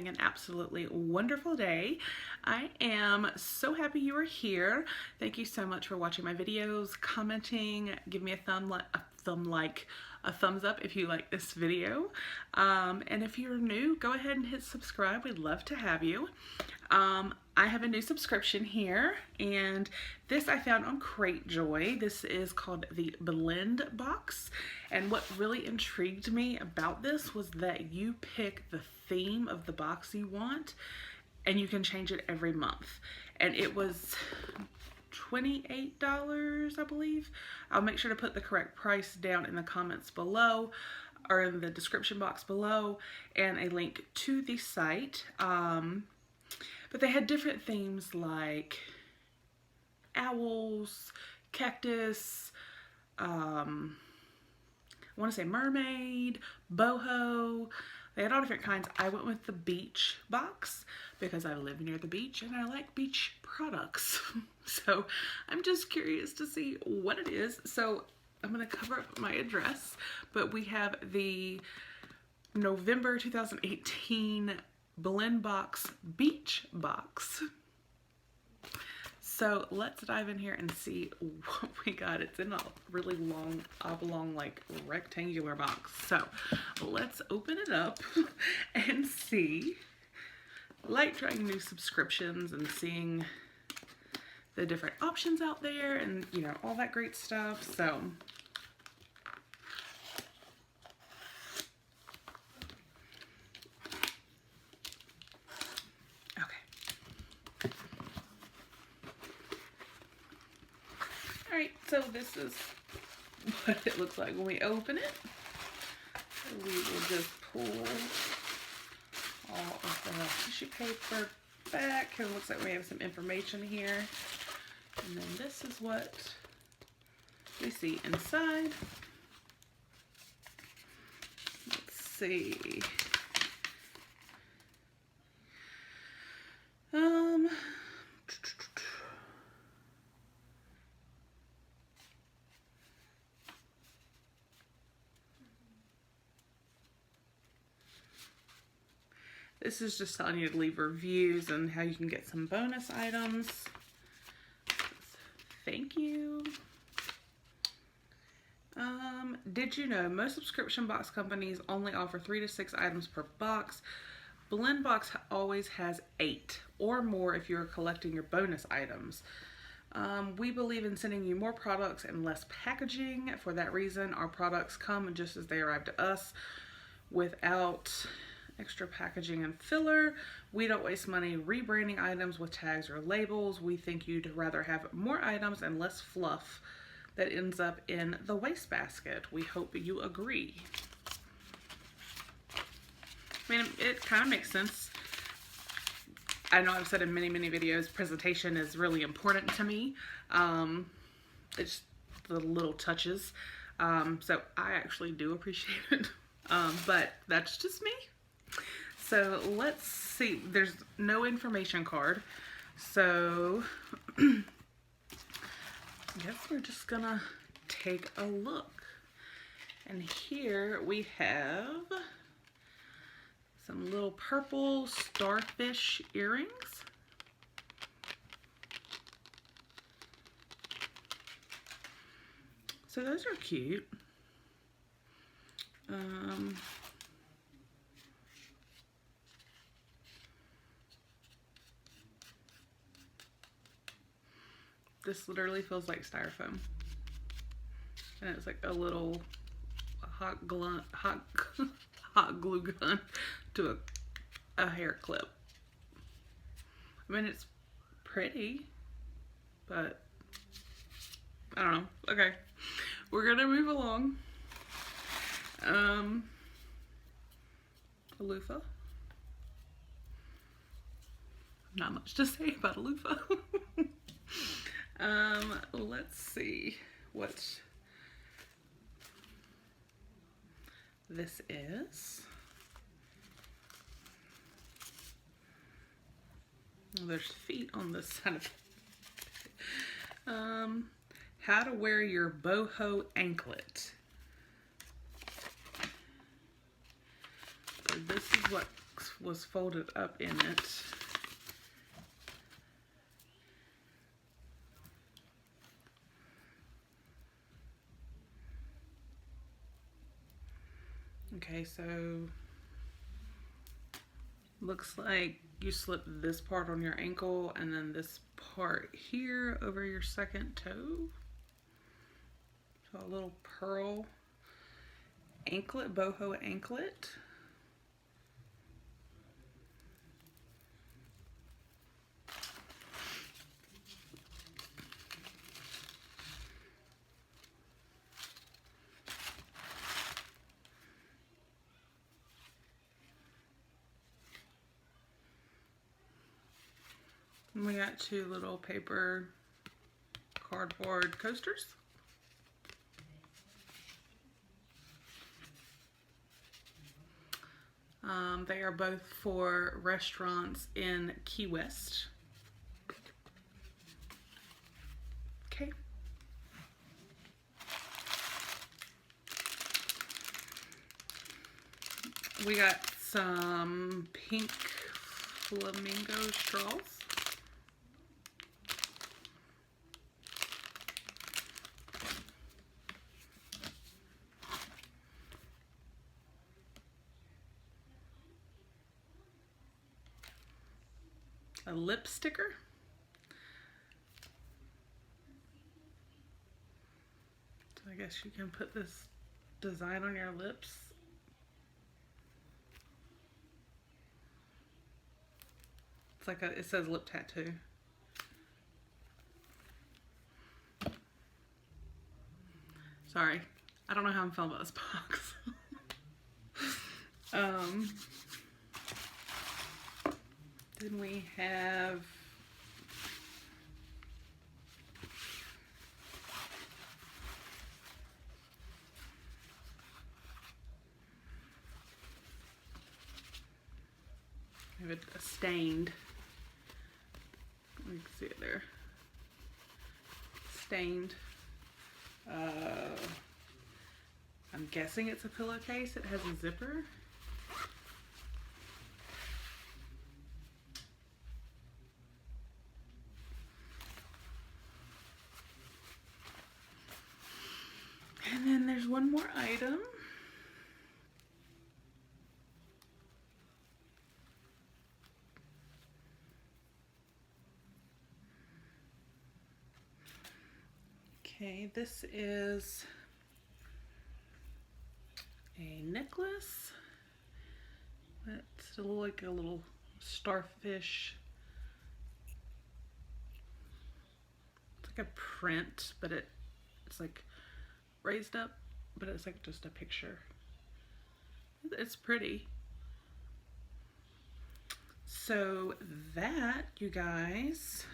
having an absolutely wonderful day. I am so happy you are here. Thank you so much for watching my videos, commenting, give me a thumbs up if you like this video. And if you're new, go ahead and hit subscribe. We'd love to have you. I have a new subscription here, and this I found on Cratejoy. This is called the Blend Box, and what really intrigued me about this was that you pick the theme of the box you want, and you can change it every month. And it was $28, I believe. I'll make sure to put the correct price down in the comments below, or in the description box below, and a link to the site. But they had different themes like owls, cactus, I want to say mermaid, boho. They had all different kinds. I went with the beach box because I live near the beach and I like beach products. So I'm just curious to see what it is. So I'm going to cover up my address, but we have the November 2018 Blend Box Beach Box. So let's dive in here and see what we got. It's in a really long, oblong, like rectangular box. So let's open it up and see. I like trying new subscriptions and seeing the different options out there and, you know, all that great stuff. So alright, so this is what it looks like when we open it. We will just pull all of the tissue paper back. It looks like we have some information here. And then this is what we see inside. Let's see. This is just telling you to leave reviews and how you can get some bonus items. Thank you. Did you know most subscription box companies only offer 3 to 6 items per box? Blend Box always has 8 or more if you're collecting your bonus items. We believe in sending you more products and less packaging. For that reason, our products come just as they arrive to us without extra packaging and filler. We don't waste money rebranding items with tags or labels. We think you'd rather have more items and less fluff that ends up in the wastebasket. We hope you agree. I mean, it kind of makes sense. I know I've said in many videos, presentation is really important to me. It's the little touches. So I actually do appreciate it. But that's just me. So let's see, there's no information card, so I guess we're just gonna take a look. And here we have some little purple starfish earrings. So those are cute. This literally feels like styrofoam, and it's like a little hot glue gun to a hair clip. I mean, it's pretty, but I don't know. Okay, we're gonna move along. A loofah. Not much to say about a loofah. Let's see what this is. There's feet on this side of it. How to wear your boho anklet. So this is what was folded up in it. Okay, so looks like you slip this part on your ankle and then this part here over your second toe. So a little pearl anklet, boho anklet. And we got two little paper cardboard coasters. They are both for restaurants in Key West. Okay. We got some pink flamingo straws. A lip sticker. So I guess you can put this design on your lips. It's like it says lip tattoo. Sorry, I don't know how I'm feeling about this box. Then we have a stained. You can see it there. Stained. I'm guessing it's a pillowcase. It has a zipper. And then there's one more item. Okay, this is a necklace. It's like a little starfish. It's like a print, but it's like raised up, but it's like just a picture. It's pretty. So that, you guys,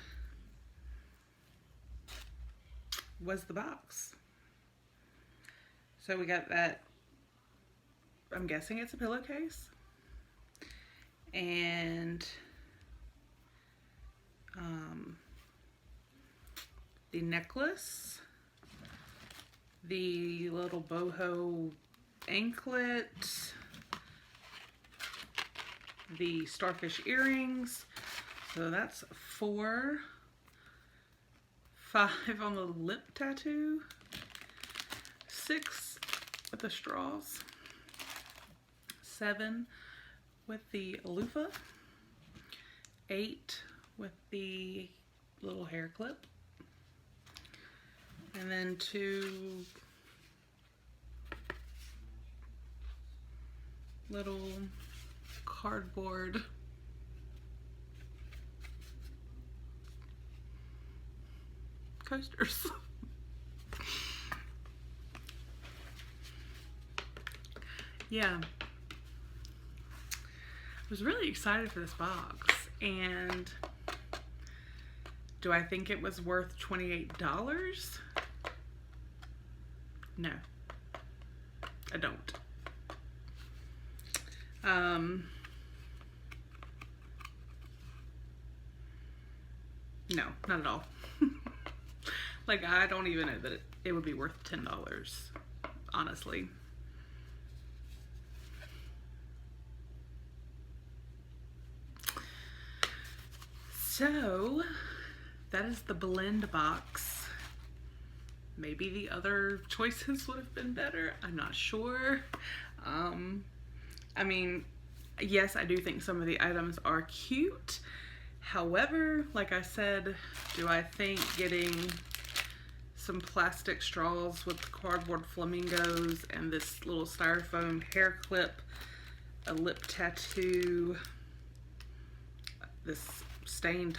was the box. So we got that, I'm guessing it's a pillowcase, and the necklace, the little boho anklet, the starfish earrings. So that's 4. 5 on the lip tattoo. 6 with the straws. 7 with the loofah. 8 with the little hair clip. And then 2 little cardboard coasters. Yeah, I was really excited for this box, and do I think it was worth $28? No, I don't. No, not at all. Like, I don't even know that it would be worth $10, honestly. So that is the blend box. Maybe the other choices would have been better. I'm not sure. I mean, yes, I do think some of the items are cute. However, like I said, do I think getting some plastic straws with cardboard flamingos and this little styrofoam hair clip, a lip tattoo, this stained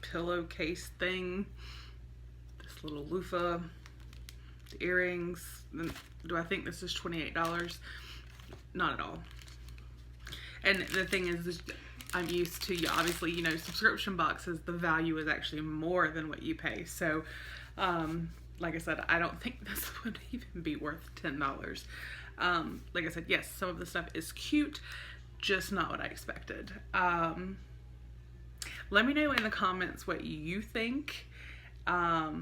pillowcase thing, this little loofah, the earrings, do I think this is $28? Not at all. And the thing is I'm used to, obviously, you know, subscription boxes, the value is actually more than what you pay. So, like I said, I don't think this would even be worth $10. Like I said, yes, some of the stuff is cute, just not what I expected. Let me know in the comments what you think. Yeah,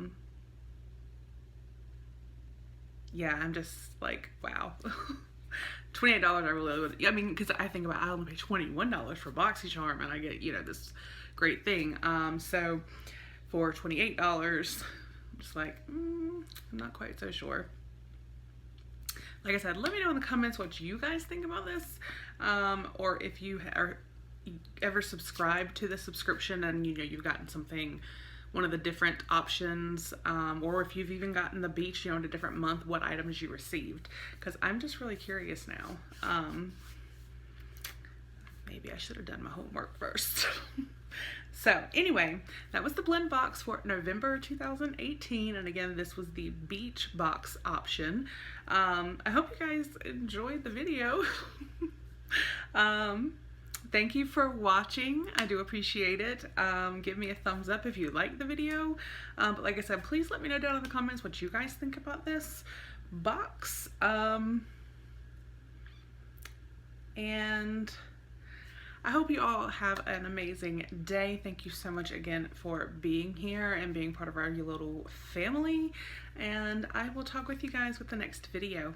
I'm just like, wow. $28, I really would, I mean, because I think about, I only pay $21 for BoxyCharm and I get, you know, this great thing. So for $28, I'm just like, I'm not quite so sure. Like I said, let me know in the comments what you guys think about this, or if you are ever subscribed to the subscription and, you know, you've gotten something, one of the different options, or if you've even gotten the beach, you know, in a different month, what items you received, because I'm just really curious now. Maybe I should have done my homework first. So anyway, that was the blend box for November 2018, and again, this was the beach box option. I hope you guys enjoyed the video. Thank you for watching. I do appreciate it. Give me a thumbs up if you like the video. But like I said, please let me know down in the comments what you guys think about this box. And I hope you all have an amazing day. Thank you so much again for being here and being part of our little family. And I will talk with you guys with the next video.